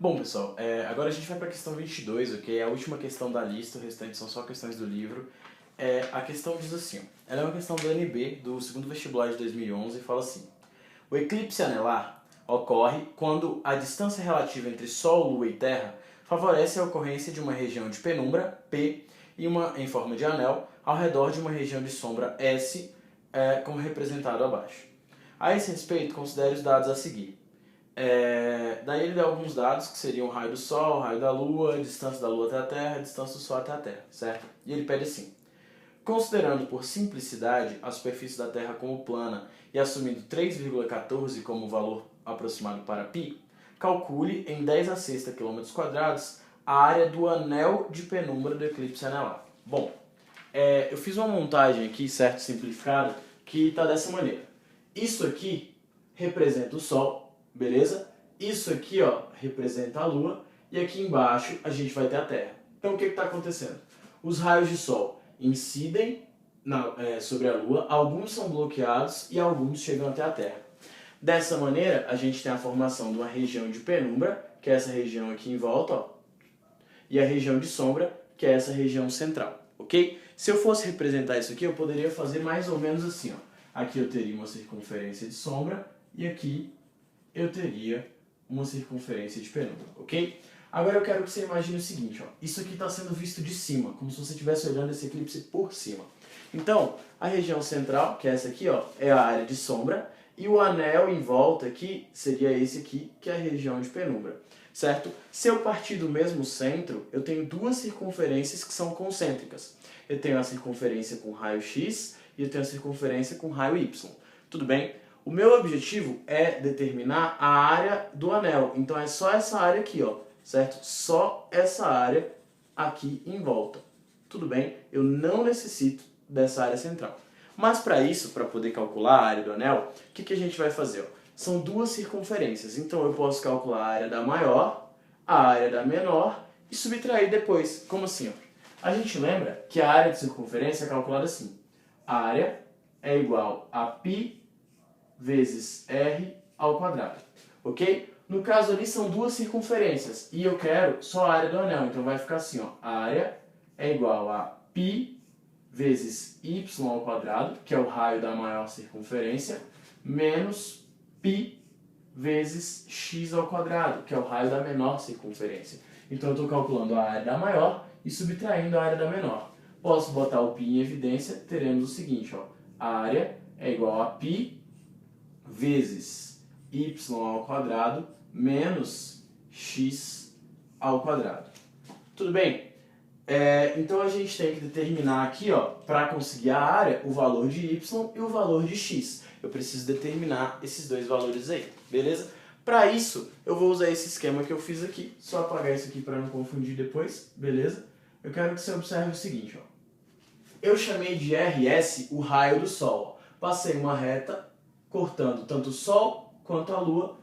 Bom, pessoal, agora a gente vai para a questão 22, ok? É a última questão da lista, o restante são só questões do livro. A questão diz assim, ó, ela é uma questão do NB, do segundo vestibular de 2011, e fala assim: o eclipse anelar ocorre quando a distância relativa entre Sol, Lua e Terra favorece a ocorrência de uma região de penumbra, P, em forma de anel, ao redor de uma região de sombra, S, como representado abaixo. A esse respeito, considere os dados a seguir. Daí ele dá alguns dados que seriam o raio do Sol, o raio da Lua, a distância da Lua até a Terra, a distância do Sol até a Terra, certo? E ele pede assim: considerando por simplicidade a superfície da Terra como plana e assumindo 3,14 como valor aproximado para π, calcule em 10 a sexta km² a área do anel de penumbra do eclipse anelar. Bom, eu fiz uma montagem aqui, certo, simplificada, que está dessa maneira. Isso aqui representa o Sol, beleza? Isso aqui, ó, representa a Lua, e aqui embaixo a gente vai ter a Terra. Então o que está acontecendo? Os raios de Sol incidem sobre a Lua, alguns são bloqueados e alguns chegam até a Terra. Dessa maneira, a gente tem a formação de uma região de penumbra, que é essa região aqui em volta, ó, e a região de sombra, que é essa região central, ok? Se eu fosse representar isso aqui, eu poderia fazer mais ou menos assim, ó. Aqui eu teria uma circunferência de sombra e aqui eu teria uma circunferência de penumbra, ok? Agora eu quero que você imagine o seguinte, ó. Isso aqui está sendo visto de cima, como se você estivesse olhando esse eclipse por cima. Então, a região central, que é essa aqui, ó, é a área de sombra, e o anel em volta aqui seria esse aqui, que é a região de penumbra, certo? Se eu partir do mesmo centro, eu tenho duas circunferências que são concêntricas. Eu tenho a circunferência com raio X e eu tenho a circunferência com raio Y. Tudo bem? O meu objetivo é determinar a área do anel. Então é só essa área aqui, ó, certo? Só essa área aqui em volta. Tudo bem? Eu não necessito dessa área central. Mas para isso, para poder calcular a área do anel, o que a gente vai fazer? Ó? São duas circunferências. Então eu posso calcular a área da maior, a área da menor e subtrair depois. Como assim? Ó? A gente lembra que a área de circunferência é calculada assim. A área é igual a π vezes r ao quadrado, ok? No caso ali são duas circunferências e eu quero só a área do anel, então vai ficar assim, ó, a área é igual a π vezes y ao quadrado, que é o raio da maior circunferência, menos π vezes x ao quadrado, que é o raio da menor circunferência. Então eu estou calculando a área da maior e subtraindo a área da menor. Posso botar o π em evidência, teremos o seguinte, ó, a área é igual a π vezes y ao quadrado menos x ao quadrado. Tudo bem? Então a gente tem que determinar aqui, ó, para conseguir a área, o valor de y e o valor de x. Eu preciso determinar esses dois valores aí, beleza? Para isso, eu vou usar esse esquema que eu fiz aqui, só apagar isso aqui para não confundir depois, beleza? Eu quero que você observe o seguinte, ó. Eu chamei de RS o raio do Sol. Passei uma reta cortando tanto o Sol quanto a Lua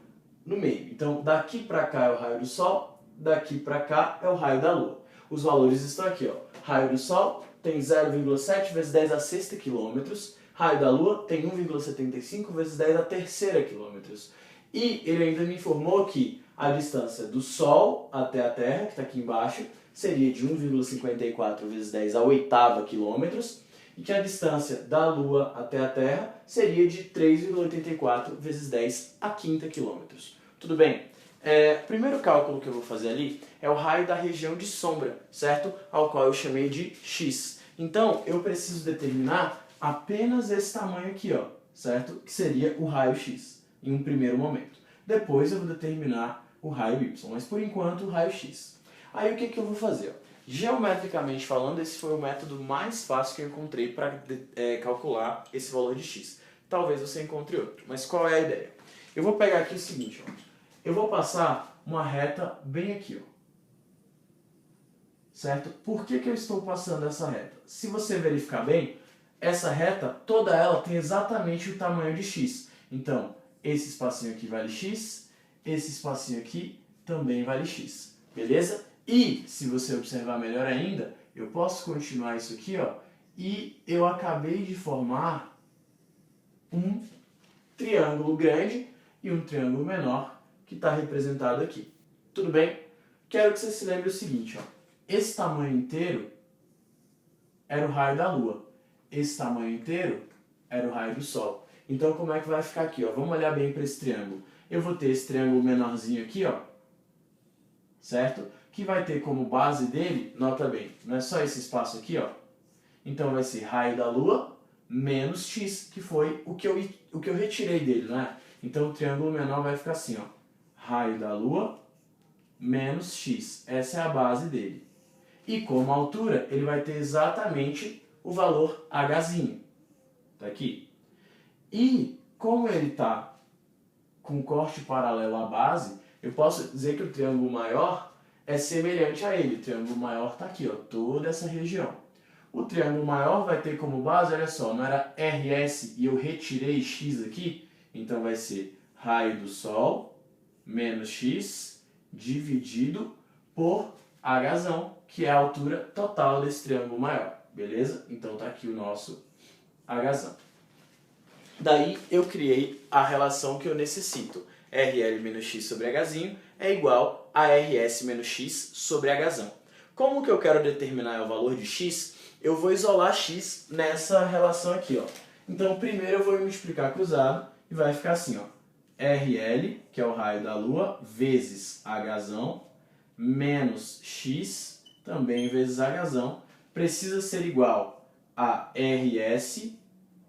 no meio. Então, daqui para cá é o raio do Sol, daqui para cá é o raio da Lua. Os valores estão aqui, ó. Raio do Sol tem 0,7 vezes 10 a sexta quilômetros. Raio da Lua tem 1,75 vezes 10 a terceira quilômetros. E ele ainda me informou que a distância do Sol até a Terra, que está aqui embaixo, seria de 1,54 vezes 10 a oitava quilômetros, e que a distância da Lua até a Terra seria de 3,84 vezes 10 a quinta quilômetros. Tudo bem? O primeiro cálculo que eu vou fazer ali é o raio da região de sombra, certo? Ao qual eu chamei de x. Então, eu preciso determinar apenas esse tamanho aqui, ó, certo? Que seria o raio x, em um primeiro momento. Depois eu vou determinar o raio y, mas por enquanto o raio x. Aí o que eu vou fazer? Geometricamente falando, esse foi o método mais fácil que eu encontrei para calcular esse valor de x. Talvez você encontre outro, mas qual é a ideia? Eu vou pegar aqui o seguinte, ó. Eu vou passar uma reta bem aqui, ó. Certo? Por que eu estou passando essa reta? Se você verificar bem, essa reta, toda ela tem exatamente o tamanho de x. Então, esse espacinho aqui vale x, esse espacinho aqui também vale x. Beleza? E, se você observar melhor ainda, eu posso continuar isso aqui, ó, e eu acabei de formar um triângulo grande e um triângulo menor que está representado aqui. Tudo bem? Quero que você se lembre o seguinte, ó. Esse tamanho inteiro era o raio da Lua. Esse tamanho inteiro era o raio do Sol. Então, como é que vai ficar aqui, ó? Vamos olhar bem para esse triângulo. Eu vou ter esse triângulo menorzinho aqui, ó. Certo? Que vai ter como base dele, nota bem, não é só esse espaço aqui, ó. Então, vai ser raio da Lua menos x, que foi o que eu retirei dele, né? Então, o triângulo menor vai ficar assim, ó. Raio da Lua menos x. Essa é a base dele. E como altura, ele vai ter exatamente o valor hzinho. Tá aqui. E como ele está com corte paralelo à base, eu posso dizer que o triângulo maior é semelhante a ele. O triângulo maior está aqui, ó, toda essa região. O triângulo maior vai ter como base, olha só, não era RS e eu retirei x aqui? Então vai ser raio do Sol menos x dividido por hzão, que é a altura total desse triângulo maior, beleza? Então tá aqui o nosso hzão. Daí eu criei a relação que eu necessito. RL menos x sobre hzinho é igual a RS menos x sobre hzão. Como que eu quero determinar o valor de x? Eu vou isolar x nessa relação aqui, ó. Então primeiro eu vou multiplicar cruzado e vai ficar assim, ó. RL, que é o raio da Lua, vezes hzão, menos x, também vezes hzão, precisa ser igual a RS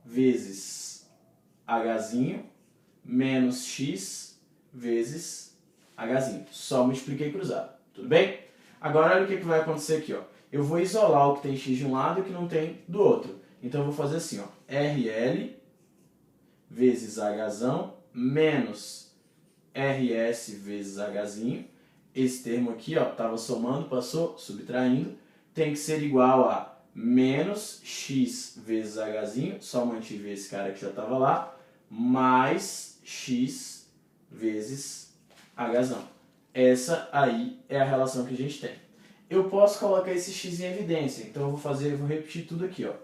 vezes hzinho, menos x vezes hzinho. Só multipliquei cruzado, tudo bem? Agora olha o que vai acontecer aqui, ó. Eu vou isolar o que tem x de um lado e o que não tem do outro. Então eu vou fazer assim, ó. RL vezes hzão menos RS vezes hzinho. Esse termo aqui, ó, estava somando, passou, subtraindo, tem que ser igual a menos x vezes hzinho, só mantive esse cara que já estava lá, mais x vezes hzão. Essa aí é a relação que a gente tem. Eu posso colocar esse x em evidência, então eu vou repetir tudo aqui, ó.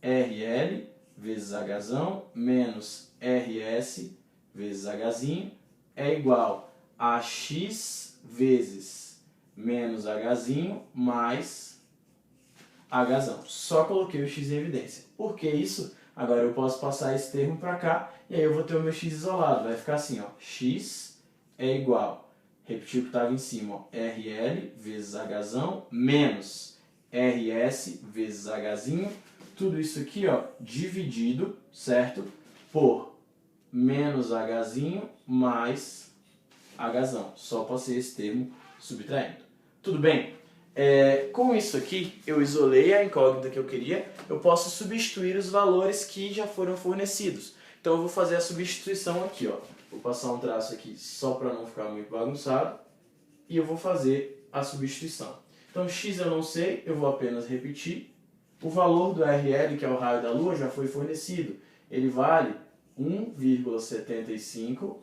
RL vezes hzão menos RS vezes hzinho é igual a x vezes menos hzinho mais hzão. Só coloquei o x em evidência. Por que isso? Agora eu posso passar esse termo para cá e aí eu vou ter o meu x isolado. Vai ficar assim, ó, x é igual, repetir o que estava em cima, ó, RL vezes hzão menos RS vezes hzinho. Tudo isso aqui, ó, dividido, certo? Por menos hzinho mais hzão. Só passei esse termo subtraindo. Tudo bem? Com isso aqui, eu isolei a incógnita que eu queria. Eu posso substituir os valores que já foram fornecidos. Então eu vou fazer a substituição aqui, ó. Vou passar um traço aqui só para não ficar muito bagunçado. E eu vou fazer a substituição. Então x eu não sei, eu vou apenas repetir. O valor do RL, que é o raio da Lua, já foi fornecido. Ele vale 1,75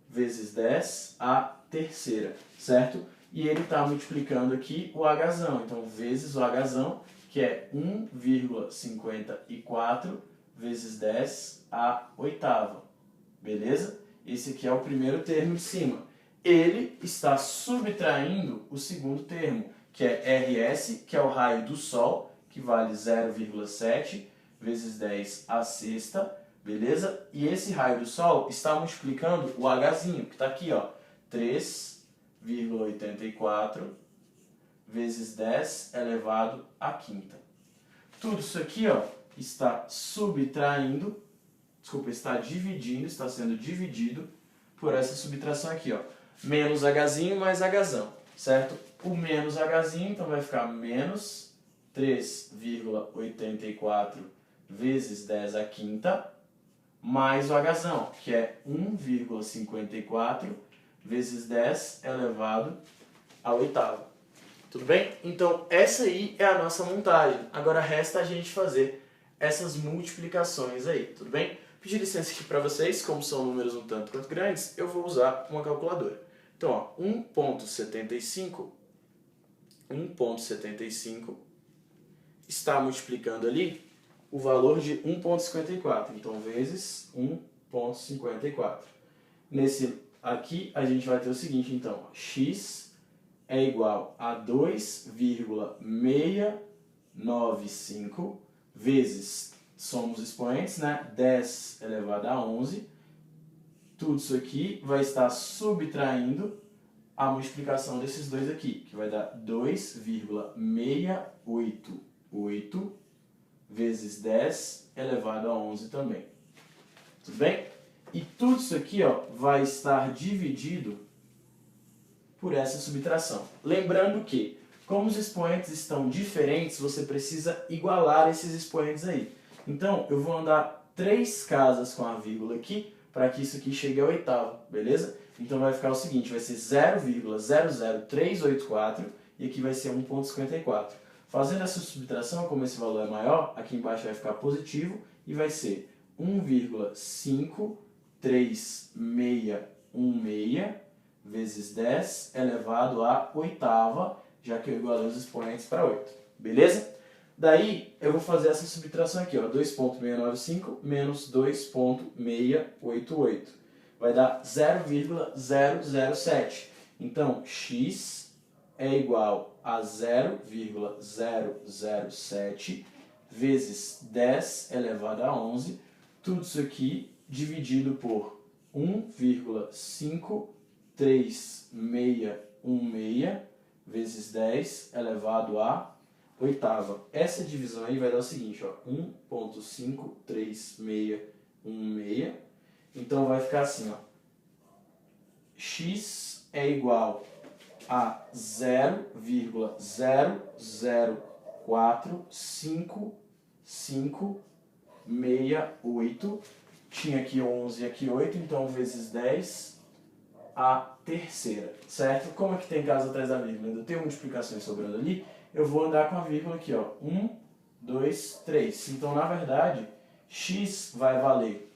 vezes 10 a terceira, certo? E ele está multiplicando aqui o hzão, então vezes o hzão, que é 1,54 vezes 10 a oitava, beleza? Esse aqui é o primeiro termo de cima. Ele está subtraindo o segundo termo, que é RS, que é o raio do Sol, que vale 0,7 vezes 10 a sexta, beleza? E esse raio do Sol está multiplicando o hzinho, que está aqui, ó, 3,84 vezes 10 elevado à quinta. Tudo isso aqui, ó, está subtraindo, desculpa, está dividindo, está sendo dividido por essa subtração aqui, ó, menos hzinho mais hzão, certo? O menos hzinho, então vai ficar menos 3,84 vezes 10 à quinta, mais o hzão, que é 1,54 vezes 10 elevado à oitava. Tudo bem? Então, essa aí é a nossa montagem. Agora resta a gente fazer essas multiplicações aí, tudo bem? Pedir licença aqui para vocês, como são números um tanto quanto grandes, eu vou usar uma calculadora. Então, ó, 1,75 está multiplicando ali o valor de 1,54. Então, vezes 1,54. Nesse aqui, a gente vai ter o seguinte, então, x é igual a 2,695 vezes, somos expoentes, né? 10 elevado a 11. Tudo isso aqui vai estar subtraindo a multiplicação desses dois aqui, que vai dar 2,688 vezes 10 elevado a 11 também. Tudo bem? E tudo isso aqui, ó, vai estar dividido por essa subtração. Lembrando que, como os expoentes estão diferentes, você precisa igualar esses expoentes aí. Então, eu vou andar 3 casas com a vírgula aqui, para que isso aqui chegue ao oitavo, beleza? Então vai ficar o seguinte, vai ser 0,00384 e aqui vai ser 1,54. Fazendo essa subtração, como esse valor é maior, aqui embaixo vai ficar positivo e vai ser 1,53616 vezes 10 elevado à oitava, já que eu igualei os expoentes para 8. Beleza? Daí, eu vou fazer essa subtração aqui, ó, 2,695 menos 2,688. Vai dar 0,007. Então, x é igual a 0,007 vezes 10 elevado a 11. Tudo isso aqui dividido por 1,53616 vezes 10 elevado a oitava. Essa divisão aí vai dar o seguinte, ó, 1,53616. Então vai ficar assim, ó. X é igual a 0,0455568. Tinha aqui 11 e aqui 8, então vezes 10 a terceira, certo? Como aqui tem casa atrás da vírgula, ainda tem multiplicações sobrando ali, eu vou andar com a vírgula aqui, ó. 1, 2, 3. Então, na verdade, x vai valer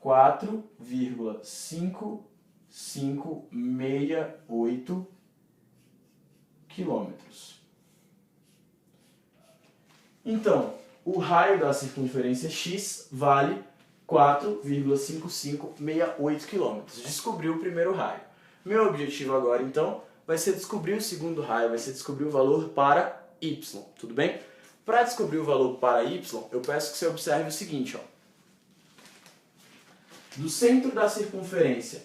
4,5568 quilômetros. Então, o raio da circunferência x vale 4,5568 quilômetros. Descobri o primeiro raio. Meu objetivo agora, então, vai ser descobrir o segundo raio, vai ser descobrir o valor para y, tudo bem? Para descobrir o valor para y, eu peço que você observe o seguinte, ó. Do centro da circunferência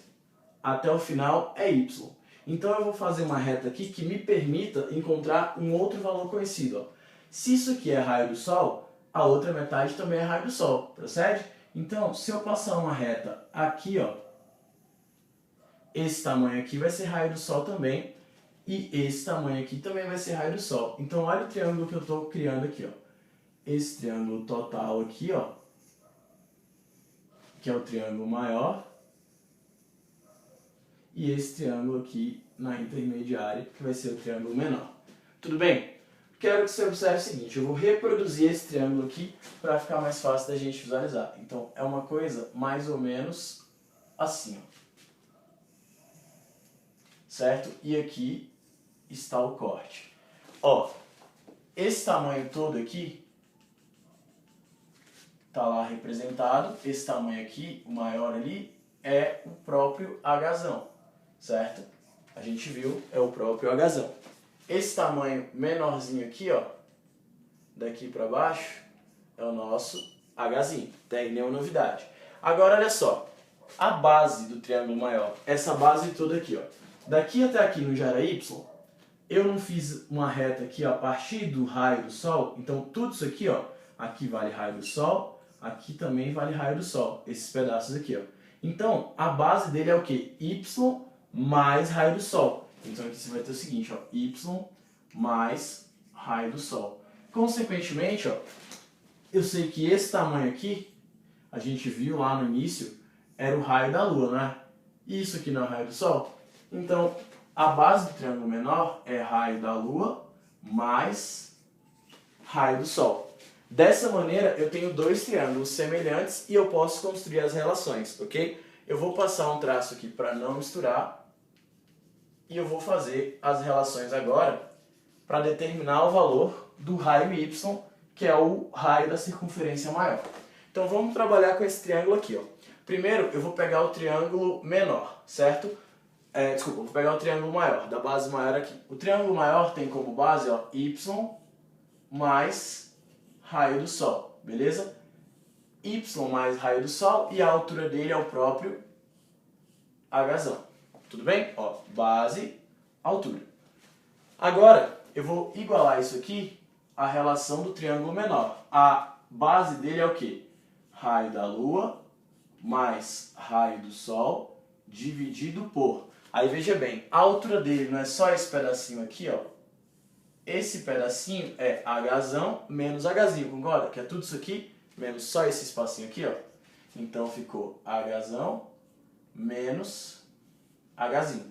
até o final é y. Então eu vou fazer uma reta aqui que me permita encontrar um outro valor conhecido, ó. Se isso aqui é raio do Sol, a outra metade também é raio do Sol, procede? Então, se eu passar uma reta aqui, ó, esse tamanho aqui vai ser raio do Sol também, e esse tamanho aqui também vai ser raio do Sol. Então, olha o triângulo que eu estou criando aqui, ó. Esse triângulo total aqui, ó, que é o triângulo maior, e esse triângulo aqui na intermediária, que vai ser o triângulo menor. Tudo bem? Quero que você observe o seguinte, eu vou reproduzir esse triângulo aqui para ficar mais fácil da gente visualizar. Então, é uma coisa mais ou menos assim, ó. Certo? E aqui está o corte. Ó, esse tamanho todo aqui está lá representado. Esse tamanho aqui, o maior ali, é o próprio Hzão, certo? A gente viu, é o próprio Hzão. Esse tamanho menorzinho aqui, ó, daqui para baixo, é o nosso Hzinho. Tem nenhuma novidade. Agora, olha só, a base do triângulo maior, essa base toda aqui, ó. Daqui até aqui no já era y, eu não fiz uma reta aqui, ó, a partir do raio do Sol. Então, tudo isso aqui, ó, aqui vale raio do Sol, aqui também vale raio do Sol. Esses pedaços aqui, ó. Então, a base dele é o quê? Y mais raio do Sol. Então aqui você vai ter o seguinte, ó, y mais raio do Sol. Consequentemente, ó, eu sei que esse tamanho aqui, a gente viu lá no início, era o raio da Lua, né? E isso aqui não é raio do Sol? Então, a base do triângulo menor é raio da Lua mais raio do Sol. Dessa maneira, eu tenho dois triângulos semelhantes e eu posso construir as relações, ok? Eu vou passar um traço aqui para não misturar. E eu vou fazer as relações agora para determinar o valor do raio y, que é o raio da circunferência maior. Então vamos trabalhar com esse triângulo aqui, ó. Primeiro eu vou pegar o triângulo menor, certo? Desculpa, vou pegar o triângulo maior, da base maior aqui. O triângulo maior tem como base, ó, y mais raio do Sol, beleza? Y mais raio do Sol e a altura dele é o próprio Hzão. Tudo bem? Ó, base, altura. Agora, eu vou igualar isso aqui à relação do triângulo menor. A base dele é o quê? Raio da Lua mais raio do Sol dividido por... Aí veja bem, a altura dele não é só esse pedacinho aqui, ó. Esse pedacinho é Hzão menos Hzinho, concorda? Que é tudo isso aqui, menos só esse espacinho aqui, ó. Então ficou Hzão menos Hzinho.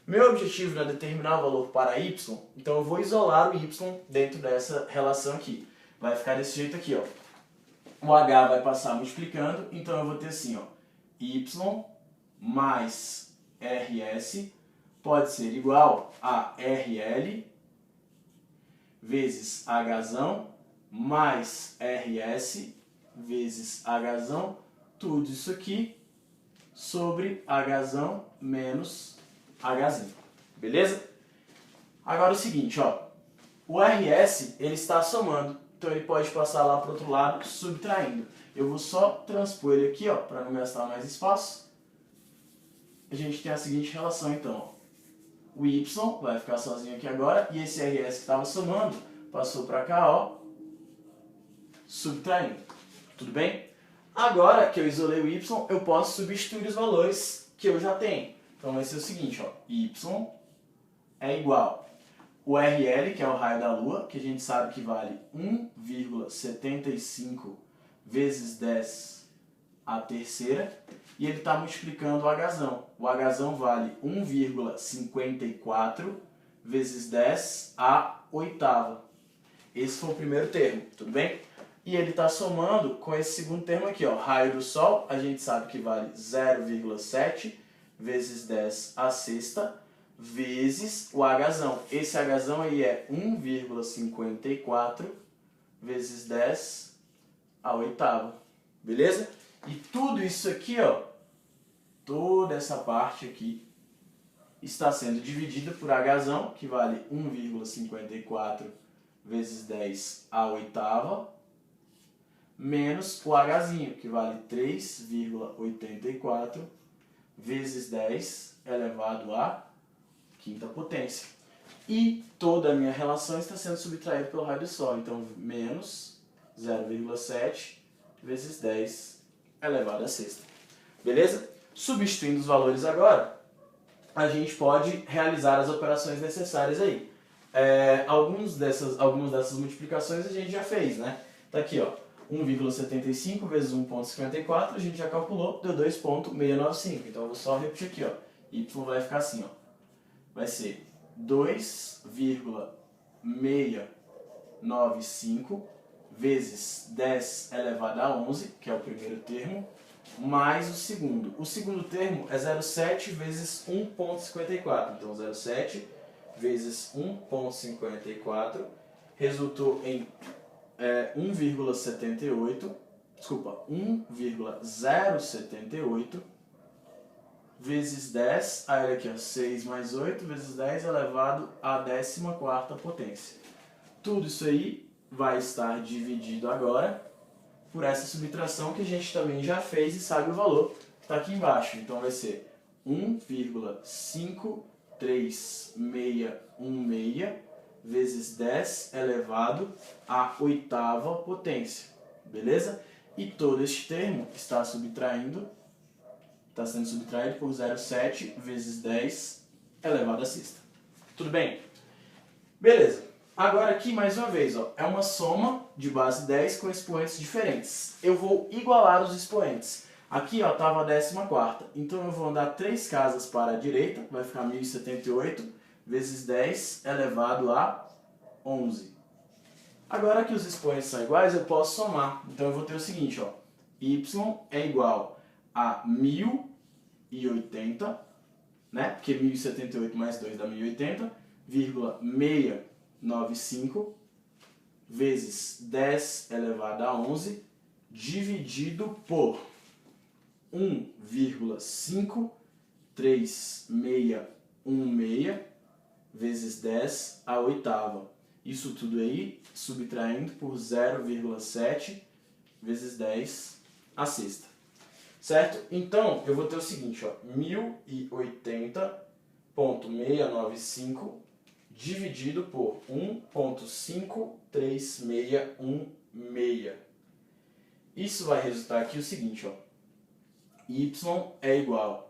Meu objetivo não é determinar o valor para y, então eu vou isolar o y dentro dessa relação aqui. Vai ficar desse jeito aqui, ó. O h vai passar multiplicando, então eu vou ter assim, ó, y mais rs pode ser igual a rl vezes Hzão mais rs vezes Hzão, tudo isso aqui sobre Hzão menos Hzinho. Beleza? Agora o seguinte, ó, o rs ele está somando, então ele pode passar lá para o outro lado subtraindo. Eu vou só transpor ele aqui, ó, para não gastar mais espaço. A gente tem a seguinte relação, então, ó. O y vai ficar sozinho aqui agora, e esse rs que estava somando passou para cá, ó, subtraindo. Tudo bem? Agora que eu isolei o y, eu posso substituir os valores que eu já tenho. Então vai ser o seguinte, ó, y é igual o RL, que é o raio da Lua, que a gente sabe que vale 1,75 vezes 10 a terceira, e ele está multiplicando o Hzão. O Hzão vale 1,54 vezes 10 a oitava. Esse foi o primeiro termo, tudo bem? E ele está somando com esse segundo termo aqui, ó, raio do Sol, a gente sabe que vale 0,7 vezes 10 a sexta, vezes o Hzão. Esse Hzão aí é 1,54 vezes 10 a oitava. Beleza? E tudo isso aqui, ó, toda essa parte aqui está sendo dividida por Hzão, que vale 1,54 vezes 10 a oitava, menos o Hzinho, que vale 3,84 vezes 10 elevado à quinta potência. E toda a minha relação está sendo subtraída pelo raio do Sol. Então, menos 0,7 vezes 10 elevado à sexta. Beleza? Substituindo os valores agora, a gente pode realizar as operações necessárias aí. Algumas dessas multiplicações a gente já fez, né? Tá aqui, ó. 1,75 vezes 1,54, a gente já calculou, deu 2,695. Então eu vou só repetir aqui, ó. Y vai ficar assim, ó. Vai ser 2,695 vezes 10 elevado a 11, que é o primeiro termo, mais o segundo. O segundo termo é 0,7 vezes 1,54. Então 0,7 vezes 1,54 resultou em 1,078 vezes 10, aí olha aqui, ó, 6 mais 8 vezes 10 elevado à 14ª potência. Tudo isso aí vai estar dividido agora por essa subtração que a gente também já fez e sabe o valor que está aqui embaixo. Então vai ser 1,53616 vezes 10 elevado à oitava potência, beleza? E todo este termo está sendo subtraído por 0,7 vezes 10 elevado à sexta. Tudo bem? Beleza. Agora aqui, mais uma vez, ó, é uma soma de base 10 com expoentes diferentes. Eu vou igualar os expoentes. Aqui estava a 14ª, então eu vou andar 3 casas para a direita, vai ficar 1078 vezes 10 elevado a 11. Agora que os expoentes são iguais, eu posso somar. Então eu vou ter o seguinte, ó, y é igual a 1080, né? Porque 1078 mais 2 dá 1080, 695 vezes 10 elevado a 11 dividido por 1,53616 5,3616 vezes 10 à oitava. Isso tudo aí subtraindo por 0,7 vezes 10 à sexta. Certo? Então, eu vou ter o seguinte, ó, 1080,695 dividido por 1,53616. Isso vai resultar aqui o seguinte, ó, y é igual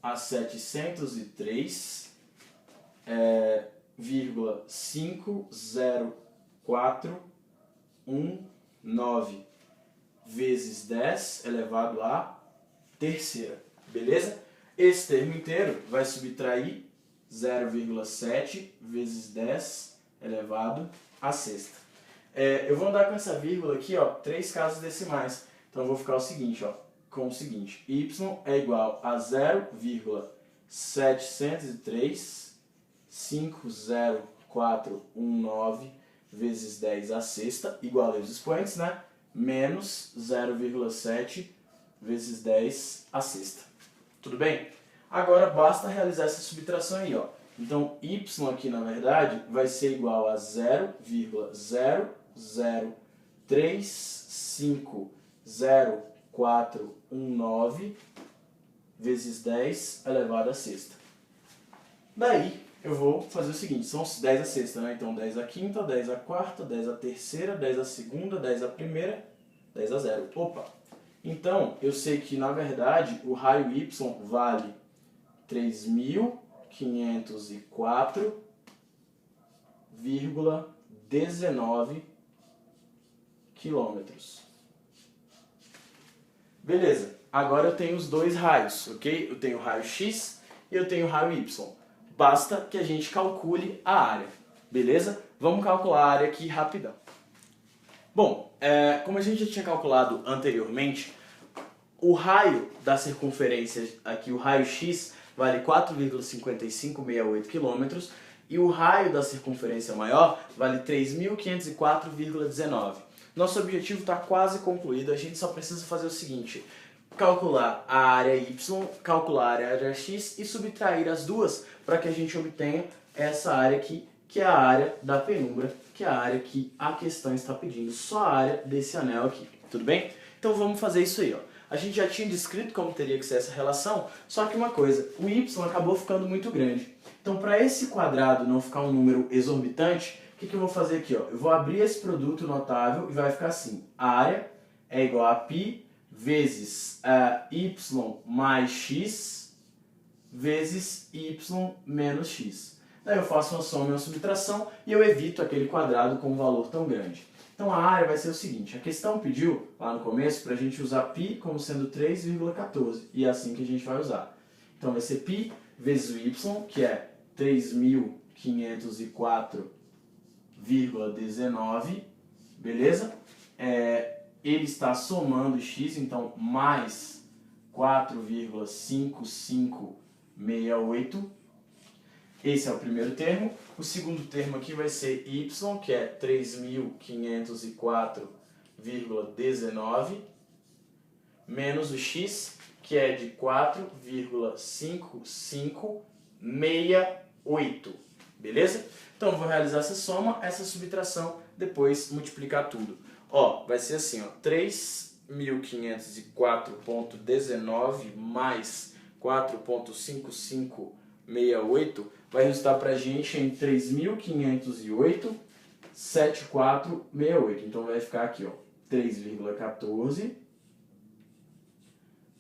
a 703,50419 vezes 10 elevado à terceira, beleza? Esse termo inteiro vai subtrair 0,7 vezes 10 elevado à sexta. Eu vou andar com essa vírgula aqui, ó, 3 casas decimais. Então eu vou ficar o seguinte, ó, com o seguinte, y é igual a 0,703,50419 vezes 10 à sexta, igual aos expoentes, né? Menos 0,7 vezes 10 à sexta. Tudo bem? Agora basta realizar essa subtração aí, ó. Então, y aqui, na verdade, vai ser igual a 0,003500419 vezes 10 elevado à sexta. Daí, eu vou fazer o seguinte, são 10 à sexta, né? Então, 10 à quinta, 10 à quarta, 10 à terceira, 10 à segunda, 10 à primeira, 10 a 0. Opa! Então, eu sei que, na verdade, o raio y vale 3.504,19 quilômetros. Beleza, agora eu tenho os dois raios, ok? Eu tenho o raio x e eu tenho o raio y. Basta que a gente calcule a área, beleza? Vamos calcular a área aqui rapidão. Bom, como a gente já tinha calculado anteriormente, o raio da circunferência, aqui o raio x, vale 4,5568 km e o raio da circunferência maior vale 3.504,19. Nosso objetivo está quase concluído, a gente só precisa fazer o seguinte, calcular a área y, calcular a área x e subtrair as duas para que a gente obtenha essa área aqui, que é a área da penumbra, que é a área que a questão está pedindo, só a área desse anel aqui, tudo bem? Então vamos fazer isso aí, ó. A gente já tinha descrito como teria que ser essa relação, só que uma coisa, o y acabou ficando muito grande. Então para esse quadrado não ficar um número exorbitante, o que eu vou fazer aqui? Ó? Eu vou abrir esse produto notável e vai ficar assim, a área é igual a π vezes y mais x vezes y menos x. Daí eu faço uma soma e uma subtração e eu evito aquele quadrado com um valor tão grande. Então a área vai ser o seguinte, a questão pediu lá no começo para a gente usar π como sendo 3,14 e é assim que a gente vai usar. Então vai ser π vezes o y, que é 3.504,19, beleza? Ele está somando x, então mais 4,5568. Esse é o primeiro termo. O segundo termo aqui vai ser y, que é 3.504,19, menos o x, que é de 4,5568. Beleza? Então eu vou realizar essa soma, essa subtração, depois multiplicar tudo. Ó, vai ser assim, ó, 3.504,19 mais 4,5568 vai resultar para a gente em 3.508,7468. Então vai ficar aqui, ó, 3,14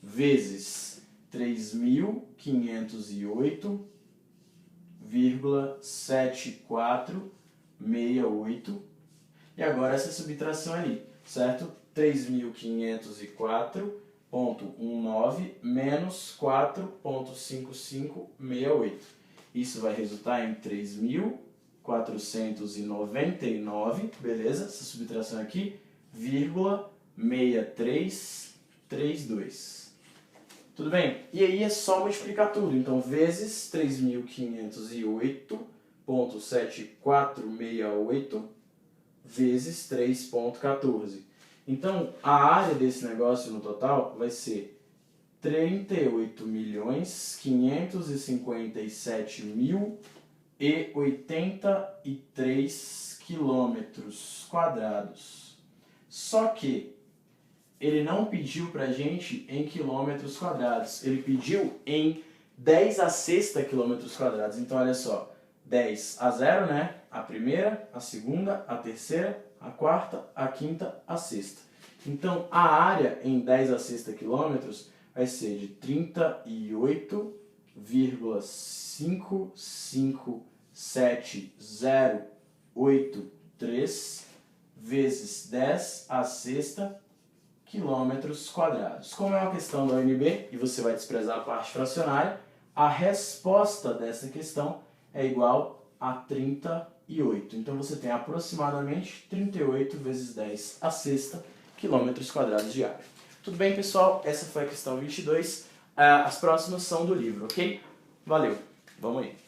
vezes 3.508,7468. E agora essa subtração ali, certo? 3.504,19 menos 4,5568. Isso vai resultar em 3.499, beleza? Essa subtração aqui, vírgula 6332. Tudo bem? E aí é só multiplicar tudo. Então, vezes 3.508,7468 vezes 3,14. Então, a área desse negócio no total vai ser 38.557.083 quilômetros quadrados. Só que ele não pediu pra gente em quilômetros quadrados, ele pediu em 10 a sexta quilômetros quadrados. Então, olha só, 10 a 0, né? A primeira, a segunda, a terceira, a quarta, a quinta, a sexta. Então, a área em 10 a sexta quilômetros vai ser de 38,55703 vezes 10 a sexta quilômetros quadrados. Como é uma questão da UNB e você vai desprezar a parte fracionária, a resposta dessa questão é igual a 38. Então você tem aproximadamente 38 vezes 10 a sexta quilômetros quadrados de área. Tudo bem, pessoal? Essa foi a questão 22. As próximas são do livro, ok? Valeu! Vamos aí!